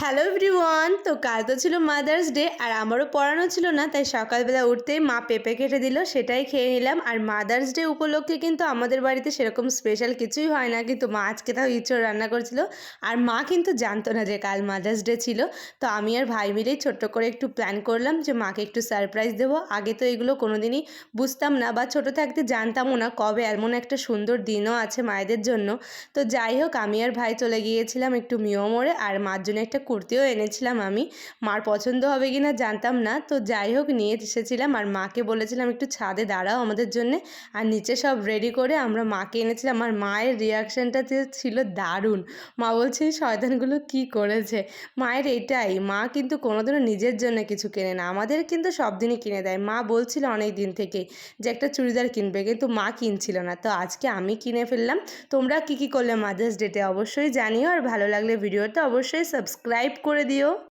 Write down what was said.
Hello everyone, তো কাল তো ছিল মাদার্স ডে আর আমারও পড়ানো ছিল না, তাই সকালবেলা উঠতেই মা পেঁপে কেটে দিল, সেটাই খেয়ে নিলাম। আর মাদার্স ডে উপলক্ষে কিন্তু আমাদের বাড়িতে সেরকম স্পেশাল কিছুই হয় না, কিন্তু মা আজকে তাও ইঁচড় রান্না করেছিল। আর মা কিন্তু জানতো না যে কাল মাদার্স ডে ছিল। তো আমি আর ভাই মিলেই ছোট্ট করে একটু প্ল্যান করলাম যে মাকে একটু সারপ্রাইজ দেবো। আগে তো এগুলো কোনোদিনই বুঝতাম না বা ছোটো থাকতে জানতামও না কবে এমন একটা সুন্দর দিনও আছে মায়েদের জন্য। তো যাই হোক, আমি আর ভাই চলে গিয়েছিলাম একটু মিও মোড়ে, আর মার জন্য একটা কুর্তিও এনেছিলাম আমি। মার পছন্দ হবে কি না জানতাম না, তো যাই হোক নিয়ে এসেছিলাম। আর মাকে বলেছিলাম একটু ছাদে দাঁড়াও আমাদের জন্যে, আর নিচে সব রেডি করে আমরা মাকে এনেছিলাম। আর মায়ের রিয়াকশানটা ছিল দারুণ। মা বলছে এই শয়তানগুলো কী করেছে। মায়ের এটাই, মা কিন্তু কোনোদিনও নিজের জন্য কিছু কেনে না, আমাদের কিন্তু সব দিনই কিনে দেয়। মা বলছিল অনেক দিন থেকেই যে একটা চুড়িদার কিনবে, কিন্তু মা কিনছিল না, তো আজকে আমি কিনে ফেললাম। তোমরা কী কী করলে মাদার্স ডেতে অবশ্যই জানিও, আর ভালো লাগলে ভিডিওটা অবশ্যই সাবস্ক্রাইব করে দিও।